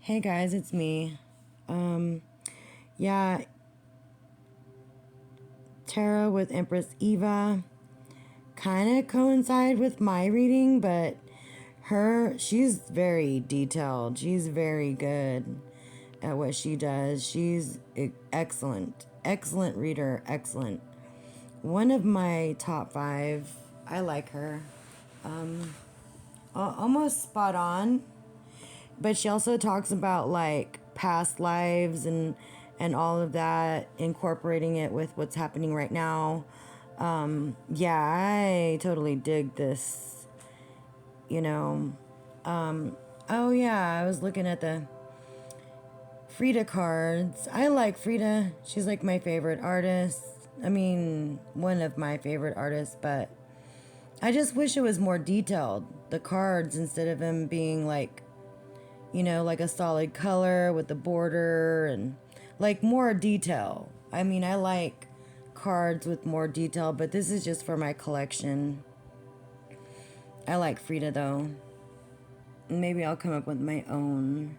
Hey guys, it's me. Um, yeah, Tarot with Empress Eva kind of coincide with my reading, but she's very detailed. She's very good at what she does. She's excellent. Excellent reader. Excellent. One of my top 5. I like her. Almost spot on. But she also talks about like past lives and all of that, incorporating it with what's happening right now. Yeah, I totally dig this, you know. Oh yeah, I was looking at the Frida cards. I like Frida. She's like my favorite artist. I mean, one of my favorite artists, but I just wish it was more detailed. The cards, instead of them being like, like a solid color with the border and like more detail. I mean, I like cards with more detail, but this is just for my collection. I like Frida though. Maybe I'll come up with my own.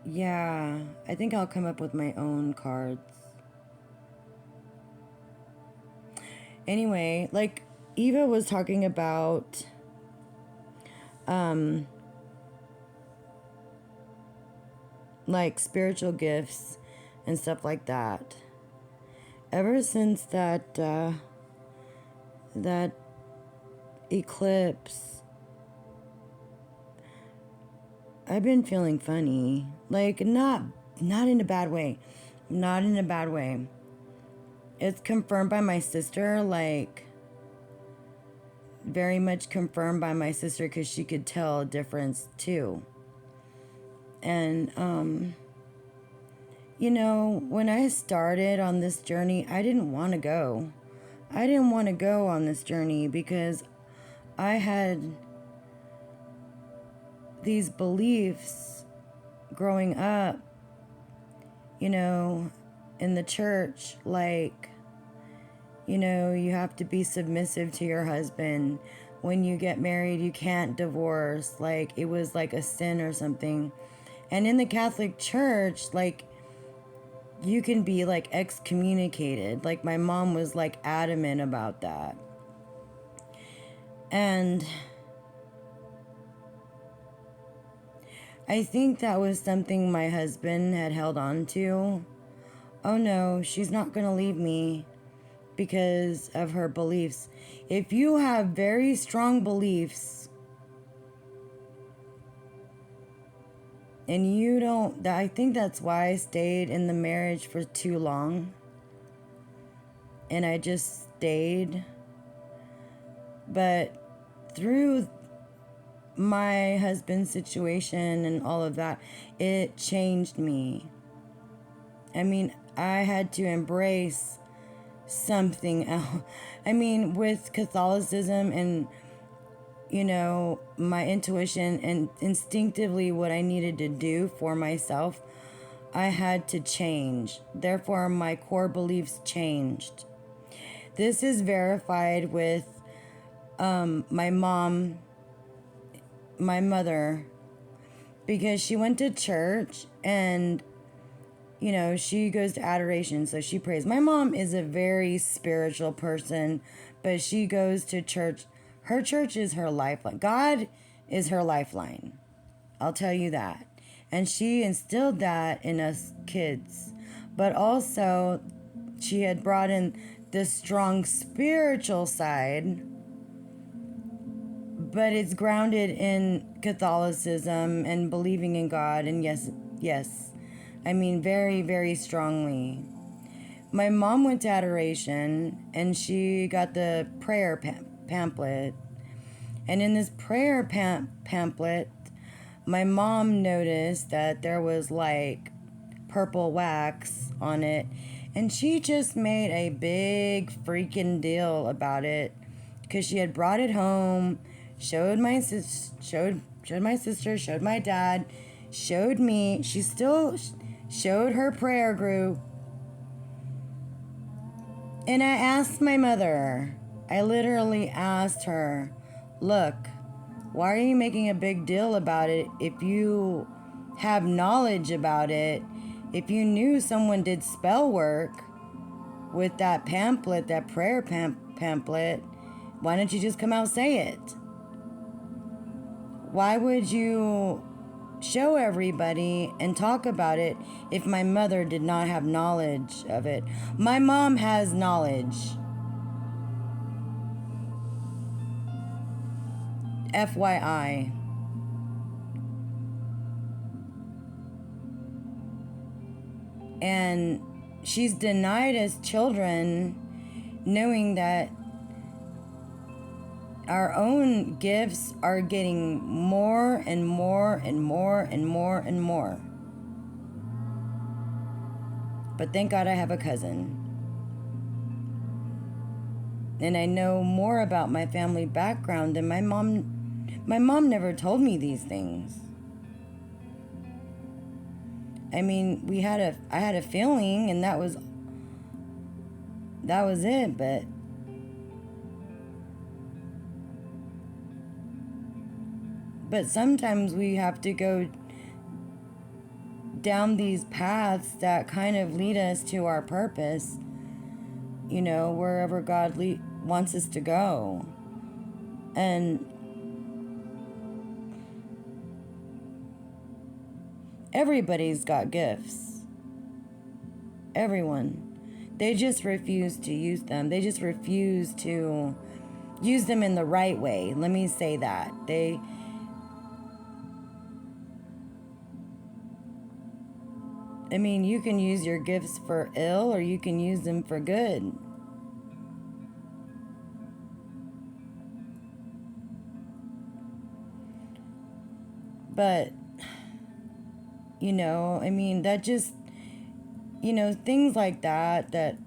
Yeah, I think I'll come up with my own cards. Anyway, like Eva was talking about like spiritual gifts and stuff like that. Ever since that eclipse, I've been feeling funny. Like not in a bad way. Not in a bad way. It's confirmed by my sister, like very much confirmed by my sister, because she could tell a difference too. And when I started on this journey, I didn't want to go. I didn't want to go on this journey because I had these beliefs growing up, in the church, like, you have to be submissive to your husband. When you get married, you can't divorce. Like, it was like a sin or something. And in the Catholic Church, like, you can be like excommunicated. Like, my mom was like adamant about that. And I think that was something my husband had held on to. Oh no, she's not going to leave me because of her beliefs. If you have very strong beliefs and you don't, I think that's why I stayed in the marriage for too long. And I just stayed. But through my husband's situation and all of that, it changed me. I mean, I had to embrace something else. I mean, with Catholicism and, my intuition and instinctively what I needed to do for myself, I had to change. Therefore, my core beliefs changed. This is verified with my mom, my mother, because she went to church and she goes to adoration, so she prays. My mom is a very spiritual person, but she goes to church. Her church is her lifeline. God is her lifeline. I'll tell you that. And she instilled that in us kids. But also, she had brought in this strong spiritual side, but it's grounded in Catholicism and believing in God. And yes, I mean, very, very strongly. My mom went to adoration and she got the prayer pamphlet. And in this prayer pamphlet, my mom noticed that there was like purple wax on it. And she just made a big freaking deal about it because she had brought it home, showed my sister, showed my dad, showed me. She still showed her prayer group. And I asked my mother, I literally asked her, look, Why are you making a big deal about it if you have knowledge about it? If you knew someone did spell work with that pamphlet, that prayer pamphlet, why don't you just come out and say it? Why would you show everybody and talk about it if my mother did not have knowledge of it? My mom has knowledge. FYI. And she's denied us children knowing that our own gifts are getting more and more and more and more and more. But thank God I have a cousin. And I know more about my family background than my mom. My mom never told me these things. I mean, I had a feeling, and that was it, but sometimes we have to go down these paths that kind of lead us to our purpose, you know, wherever God wants us to go. And everybody's got gifts. Everyone. They just refuse to use them. They just refuse to use them in the right way. Let me say that. I mean, you can use your gifts for ill or you can use them for good. But, you know, I mean, that just, you know, things like that,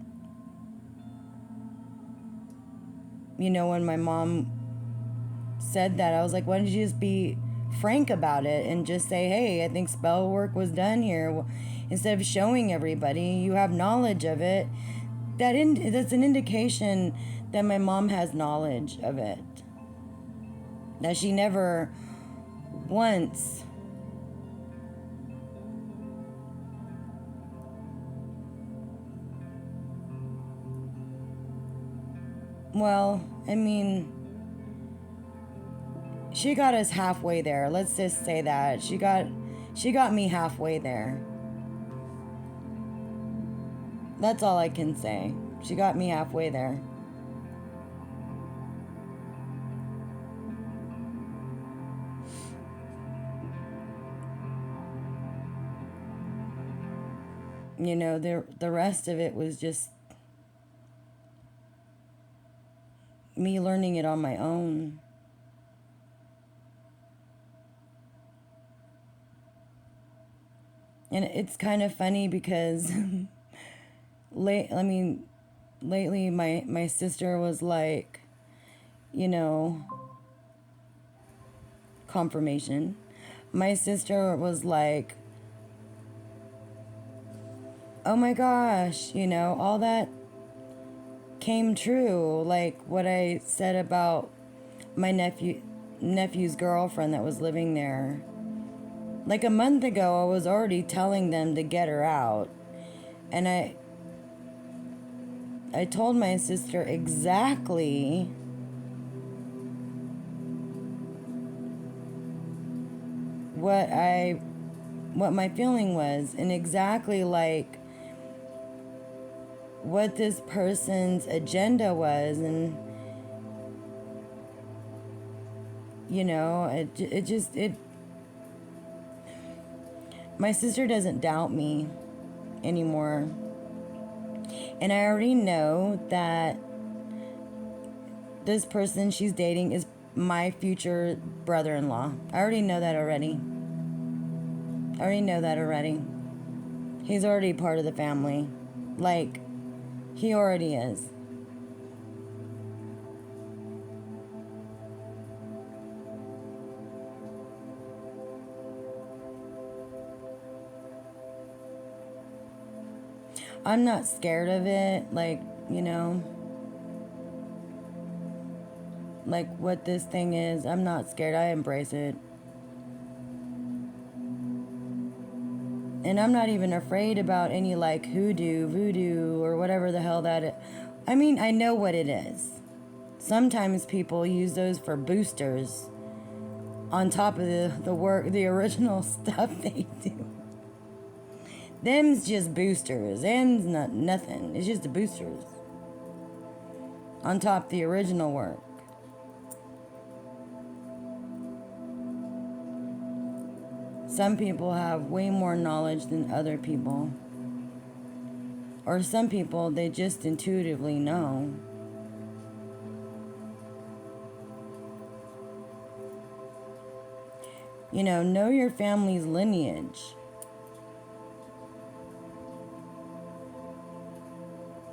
you know, when my mom said that, I was like, why don't you just be frank about it and just say, hey, I think spell work was done here. Instead of showing everybody you have knowledge of it, that's an indication that my mom has knowledge of it. That she never once well, I mean, she got us halfway there. Let's just say that. She got me halfway there. That's all I can say. She got me halfway there. You know, the rest of it was just me learning it on my own. And it's kind of funny because lately my sister was like, you know, confirmation. My sister was like, oh my gosh, you know, all that came true. Like what I said about my nephew's girlfriend that was living there. Like a month ago, I was already telling them to get her out. And I told my sister exactly what my feeling was, and exactly like what this person's agenda was. And you know, my sister doesn't doubt me anymore. And I already know that this person she's dating is my future brother-in-law. I already know that already. He's already part of the family. Like, he already is. I'm not scared of it, like, you know. like what this thing is. I'm not scared. I embrace it. And I'm not even afraid about any like hoodoo, voodoo, or whatever the hell that is. I mean, I know what it is. Sometimes people use those for boosters on top of the original stuff they do. Them's just boosters. Them's not nothing. It's just the boosters on top of the original work. Some people have way more knowledge than other people. Or some people, they just intuitively know. You know your family's lineage.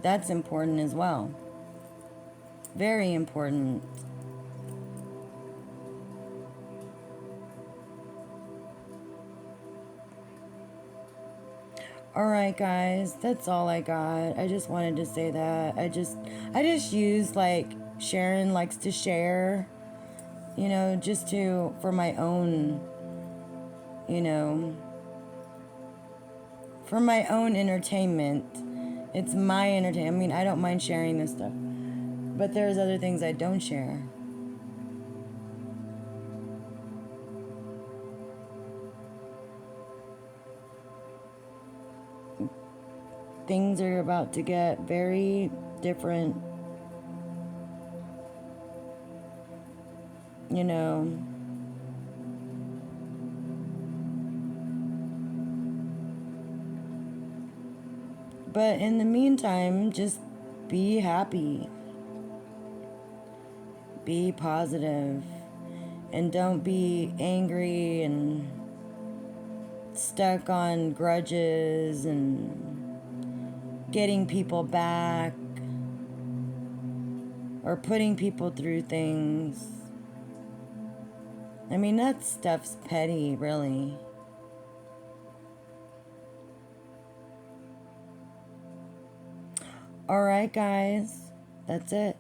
That's important as well. Very important. Alright guys, that's all I got. I just wanted to say that. I just use like Sharon likes to share, just for my own, for my own entertainment. It's my entertainment. I mean, I don't mind sharing this stuff, but there's other things I don't share. Things are about to get very different. But in the meantime, just be happy. Be positive. And don't be angry and stuck on grudges and getting people back or putting people through things. I mean, that stuff's petty, really. Alright, guys. That's it.